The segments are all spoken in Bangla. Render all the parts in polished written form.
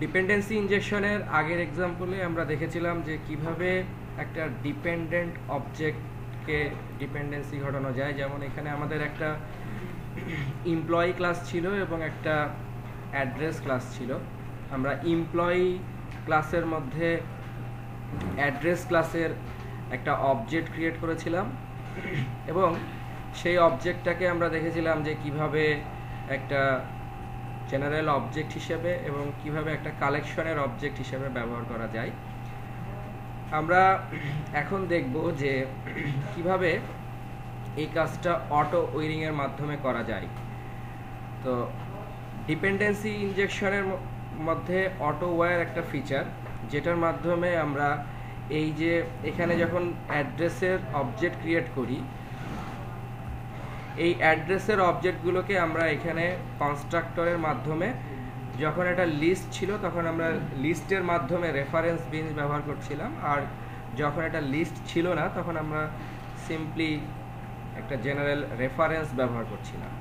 ডিপেন্ডেন্সি ইনজেকশনের আগের এক্সাম্পলে আমরা দেখেছিলাম যে কিভাবে একটা ডিপেন্ডেন্ট অবজেক্টকে ডিপেন্ডেন্সি ঘটানো যায়। যেমন এখানে আমাদের একটা এমপ্লয়ি ক্লাস ছিল এবং একটা অ্যাড্রেস ক্লাস ছিল। আমরা এমপ্লয়ি ক্লাসের মধ্যে অ্যাড্রেস ক্লাসের একটা অবজেক্ট ক্রিয়েট করেছিলাম এবং সেই অবজেক্টটাকে আমরা দেখেছিলাম যে কিভাবে একটা জেনারেল অবজেক্ট হিসেবে এবং কিভাবে একটা কালেকশনের অবজেক্ট হিসেবে ব্যবহার করা যায়। আমরা এখন দেখব যে কিভাবে এই কাজটা অটো ওয়্যারিংয়ের মাধ্যমে করা যায়। তো ডিপেন্ডেন্সি ইনজেকশনের মধ্যে অটো ওয়্যার একটা ফিচার, যেটার মাধ্যমে আমরা এই যে এখানে যখন অ্যাড্রেসের অবজেক্ট ক্রিয়েট করি, এই অ্যাড্রেসের অবজেক্টগুলোকে আমরা এখানে কনস্ট্রাক্টরের মাধ্যমে, যখন একটা লিস্ট ছিল তখন আমরা লিস্টের মাধ্যমে রেফারেন্স বিনস ব্যবহার করছিলাম, আর যখন একটা লিস্ট ছিল না তখন আমরা সিম্পলি একটা জেনারেল রেফারেন্স ব্যবহার করছিলাম।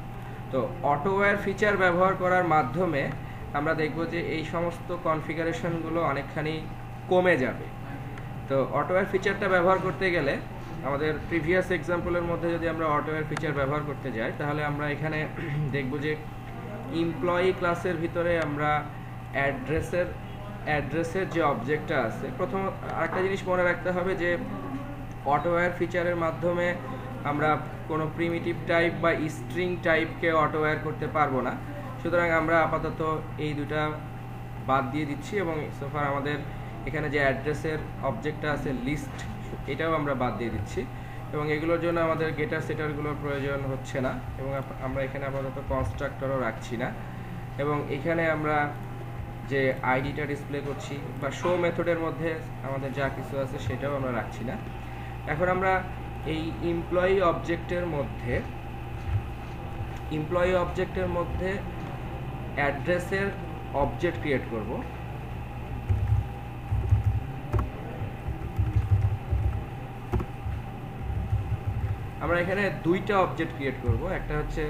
তো অটোওয়্যার ফিচার ব্যবহার করার মাধ্যমে আমরা দেখব যে এই সমস্ত কনফিগারেশনগুলো অনেকখানি কমে যাবে। তো অটোওয়্যার ফিচারটা ব্যবহার করতে গেলে আমাদের প্রিভিয়াস এক্সাম্পলের মধ্যে যদি আমরা অটোওয়্যার ফিচার ব্যবহার করতে যাই, তাহলে আমরা এখানে দেখব যে এমপ্লয়ি ক্লাসের ভিতরে আমরা অ্যাড্রেসের যে অবজেক্টটা আছে, প্রথম আরেকটা জিনিস মনে রাখতে হবে যে অটোওয়্যার ফিচারের মাধ্যমে আমরা কোনো প্রিমিটিভ টাইপ বা স্ট্রিং টাইপকে অটোওয়্যার করতে পারবো না। সুতরাং আমরা আপাতত এই দুটা বাদ দিয়ে দিচ্ছি এবং সোফার আমাদের এখানে যে অ্যাড্রেসের অবজেক্টটা আছে লিস্ট, এটাও আমরা বাদ দিয়ে দিচ্ছি এবং এগুলোর জন্য আমাদের গেটার সেটারগুলোর প্রয়োজন হচ্ছে না এবং আমরা এখানে আপাতত কনস্ট্রাক্টরও রাখছি না। এবং এখানে আমরা যে আইডিটা ডিসপ্লে করছি বা শো মেথডের মধ্যে আমাদের যা কিছু আছে সেটাও আমরা রাখছি না। এখন আমরা এই এমপ্লয়ি অবজেক্টের মধ্যে অ্যাড্রেসের অবজেক্ট ক্রিয়েট করব। আমরা এখানে দুইটা অবজেক্ট ক্রিয়েট করব, একটা হচ্ছে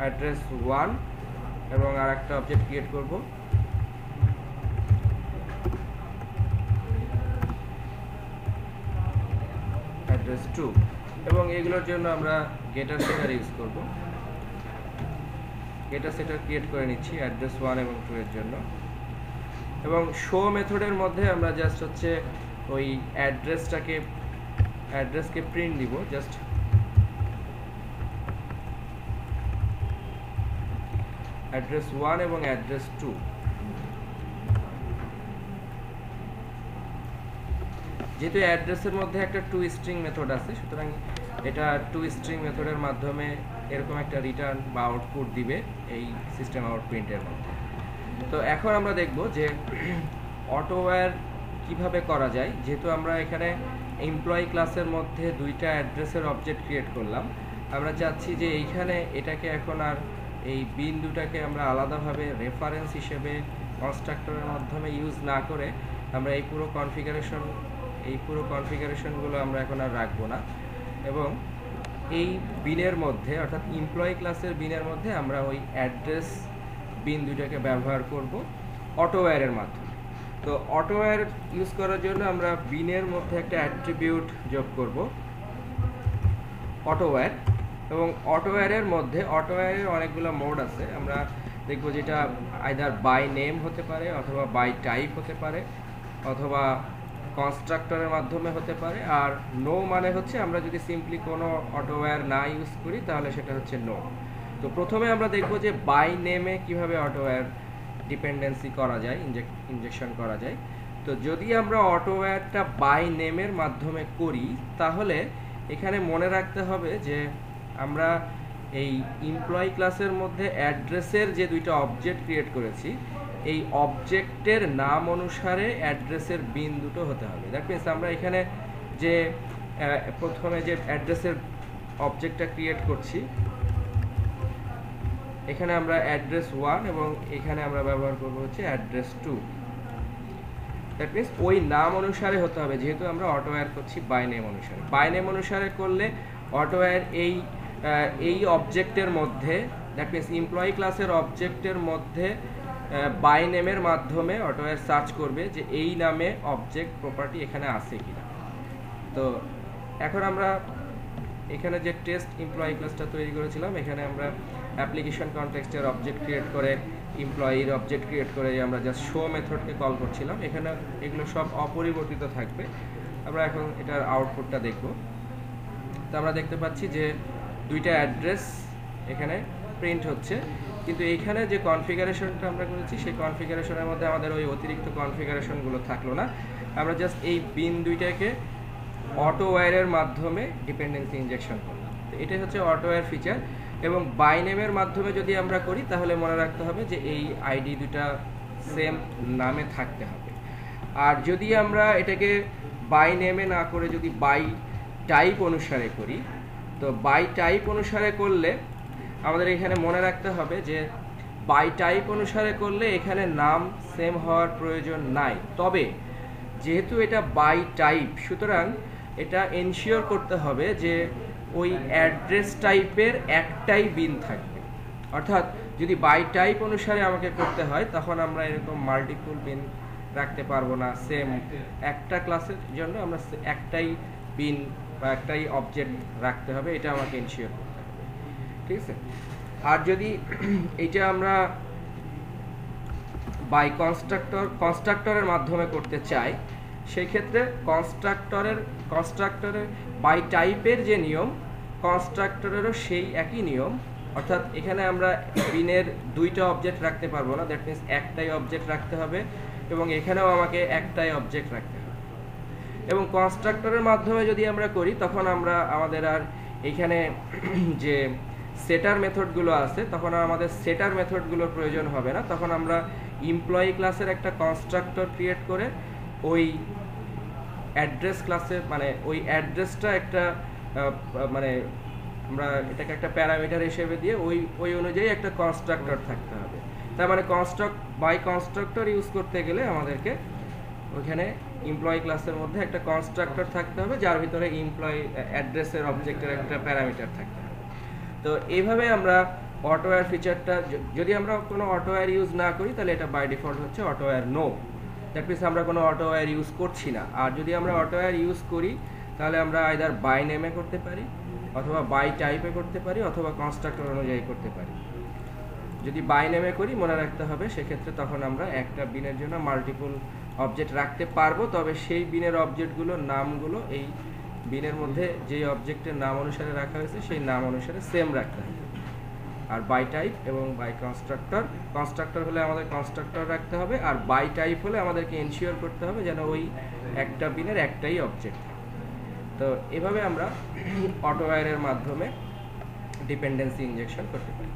অ্যাড্রেস 1 এবং আর একটা অবজেক্ট ক্রিয়েট করব অ্যাড্রেস 2 এবং এগুলোর জন্য আমরা গেটার সেটার ইউজ করব। গেটার সেটার ক্রিয়েট করে নিচ্ছি অ্যাড্রেস 1 এবং 2 এর জন্য এবং শো মেথডের মধ্যে আমরা জাস্ট হচ্ছে ওই অ্যাড্রেসকে প্রিন্ট দিব, জাস্ট অ্যাড্রেস 1 এবং অ্যাড্রেস 2। যেহেতু অ্যাড্রেসের মধ্যে একটা টু স্ট্রিং মেথড আছে, সুতরাং এটা টু স্ট্রিং মেথডের মাধ্যমে এরকম একটা রিটার্ন বা আউটপুট দিবে এই সিস্টেম আউট প্রিন্টের মধ্যে। তো এখন আমরা দেখব যে অটোওয়্যার কিভাবে করা যায়। যেহেতু আমরা এখানে এমপ্লয়ি ক্লাসের মধ্যে দুইটা অ্যাড্রেসের অবজেক্ট ক্রিয়েট করলাম, আমরা চাচ্ছি যে এইখানে এটাকে এখন আর এই বিন্দুটাকে আমরা আলাদাভাবে রেফারেন্স হিসেবে কনস্ট্রাক্টরের মাধ্যমে ইউজ না করে আমরা এই পুরো কনফিগারেশনগুলো আমরা এখন আর রাখবো না এবং এই বিনের মধ্যে, অর্থাৎ এমপ্লয়ি ক্লাসের বিনের মধ্যে আমরা ওই অ্যাড্রেস বিন দুইটাকে ব্যবহার করব অটোওয়্যারের মাধ্যমে। তো অটোওয়্যার ইউজ করার জন্য আমরা বিনের মধ্যে একটা অ্যাট্রিবিউট যোগ করব অটোওয়্যার, এবং অটোওয়্যারের মধ্যে অটোওয়্যারের অনেকগুলো মোড আছে। আমরা দেখব যেটা আইদার বাই নেম হতে পারে অথবা বাই টাইপ হতে পারে অথবা কনস্ট্রাক্টরের মাধ্যমে হতে পারে, আর নো মানে হচ্ছে আমরা যদি সিম্পলি কোনো অটোওয়্যার না ইউজ করি তাহলে সেটা হচ্ছে নো। তো প্রথমে আমরা দেখব যে বাই নেমে কিভাবে অটোওয়্যার ডিপেন্ডেন্সি করা যায়, ইনজেকশন করা যায়। তো যদি আমরা অটোওয়্যারটা বাই নেমের মাধ্যমে করি তাহলে এখানে মনে রাখতে হবে যে আমরা এই এমপ্লয়ি ক্লাসের মধ্যে অ্যাড্রেসের যে দুইটা অবজেক্ট ক্রিয়েট করেছি, এই অবজেক্টের নাম অনুসারে অ্যাড্রেসের বিন দুটো হতে হবে। দ্যাট মিনস আমরা এখানে যে প্রথমে যে অ্যাড্রেসের অবজেক্টটা ক্রিয়েট করছি, এখানে আমরা অ্যাড্রেস 1 এবং এখানে আমরা ব্যবহার করব হচ্ছে অ্যাড্রেস 2। দ্যাট মিনস ওই নাম অনুসারে হতে হবে, যেহেতু আমরা অটোওয়্যার করছি বাই নেম অনুসারে। বাই নেম অনুসারে করলে অটোওয়্যার এই অবজেক্টের মধ্যে, দ্যাট মিনস এমপ্লয়ি ক্লাসের অবজেক্টের মধ্যে বাই নেমের মাধ্যমে অটোওয়্যার সার্চ করবে যে এই নামে অবজেক্ট প্রপার্টি এখানে আছে কিনা। তো এখন আমরা এখানে যে টেস্ট এমপ্লয়ি ক্লাসটা তৈরি করেছিলাম, এখানে আমরা অ্যাপ্লিকেশন কনটেক্সটের অবজেক্ট ক্রিয়েট করে এমপ্লয়ির অবজেক্ট ক্রিয়েট করে আমরা জাস্ট শো মেথডকে কল করছিলাম। এখানে এগুলো সব অপরিবর্তিত থাকবে। আমরা এখন এটার আউটপুটটা দেখব। তো আমরা দেখতে পাচ্ছি যে দুইটা অ্যাড্রেস এখানে প্রিন্ট হচ্ছে, কিন্তু এইখানে যে কনফিগারেশনটা আমরা করেছি সেই কনফিগারেশনের মধ্যে আমাদের ওই অতিরিক্ত কনফিগারেশনগুলো থাকলো না। আমরা জাস্ট এই বিন দুইটাকে অটোওয়্যারের মাধ্যমে ডিপেন্ডেন্সি ইনজেকশন করলাম। তো এটাই হচ্ছে অটোওয়্যার ফিচার। এবং বাই নেমের মাধ্যমে যদি আমরা করি তাহলে মনে রাখতে হবে যে এই আইডি দুটা সেম নামে থাকতে হবে। আর যদি আমরা এটাকে বাই নেমে না করে যদি বাই টাইপ অনুসারে করি, তো বাই টাইপ অনুসারে করলে আমাদের এখানে মনে রাখতে হবে যে বাই টাইপ অনুসারে করলে এখানে নাম সেম হওয়ার প্রয়োজন নাই। তবে যেহেতু এটা বাই টাইপ, সুতরাং এটা এনশিওর করতে হবে যে ওই অ্যাড্রেস টাইপের একটাই বিন থাকবে। অর্থাৎ যদি বাই টাইপ অনুসারে আমাকে করতে হয় তখন আমরা এরকম মাল্টিপল বিন রাখতে পারবো না। সেম একটা ক্লাসের জন্য আমরা একটাই বিন বা একটাই অবজেক্ট রাখতে হবে, এটা আমাকে এনশিওর করতে হবে। ঠিক আছে। আর যদি এইটা আমরা বাই কনস্ট্রাক্টরের মাধ্যমে করতে চাই, সেই ক্ষেত্রে কনস্ট্রাক্টরের বাই টাইপের যে নিয়ম, কনস্ট্রাক্টরেরও সেই একই নিয়ম। অর্থাৎ এখানে আমরা বিনের দুইটা অবজেক্ট রাখতে পারবো না, দ্যাট মিনস একটাই অবজেক্ট রাখতে হবে, এবং এখানেও আমাকে একটাই অবজেক্ট রাখতে হবে। এবং কনস্ট্রাক্টরের মাধ্যমে যদি আমরা করি তখন আমরা আমাদের আর এখানে যে সেটার মেথডগুলো আছে তখন আর আমাদের সেটার মেথডগুলোর প্রয়োজন হবে না। তখন আমরা এমপ্লয়ি ক্লাসের একটা কনস্ট্রাক্টর ক্রিয়েট করে ওই অ্যাড্রেস ক্লাসে, মানে ওই অ্যাড্রেসটা একটা মানে আমরা এটাকে একটা প্যারামিটার হিসেবে দিয়ে ওই অনুযায়ী একটা কনস্ট্রাক্টর থাকতে হবে। তার মানে বাই কনস্ট্রাক্টর ইউজ করতে গেলে আমাদেরকে ওইখানে এমপ্লয়ি ক্লাসের মধ্যে একটা কনস্ট্রাক্টর থাকতে হবে যার ভিতরে এমপ্লয়ি অ্যাড্রেসের অবজেক্টের একটা প্যারামিটার থাকতে হবে। তো এইভাবে আমরা অটোওয়্যার ফিচারটা, যদি আমরা কোনো অটোওয়্যার ইউজ না করি তাহলে এটা বাই ডিফল্ট হচ্ছে অটোওয়্যার নো। দ্যাট মিনস আমরা কোনো অটোওয়্যার ইউজ করছি না। আর যদি আমরা অটোওয়্যার ইউজ করি তাহলে আমরা আইদার বাই নেমে করতে পারি, অথবা বাই টাইপে করতে পারি, অথবা কনস্ট্রাক্টর অনুযায়ী করতে পারি। যদি বাই নেমে করি মনে রাখতে হবে সেক্ষেত্রে তখন আমরা একটা বিনের জন্য মাল্টিপল অবজেক্ট রাখতে পারবো, তবে সেই বিনের অবজেক্টগুলোর নামগুলো এই বিনের মধ্যে যেই অবজেক্টের নাম অনুসারে রাখা হয়েছে সেই নাম অনুসারে সেম রাখতে হবে। আর বাই টাইপ এবং বাই কনস্ট্রাক্টর হলে আমাদের কনস্ট্রাক্টর রাখতে হবে, আর বাই টাইপ হলে আমাদেরকে এনশিওর করতে হবে যেন ওই একটা বিনের একটাই অবজেক্ট থাকে। তো এভাবে আমরা অটোওয়্যারের মাধ্যমে ডিপেন্ডেন্সি ইনজেকশন করতে পারি।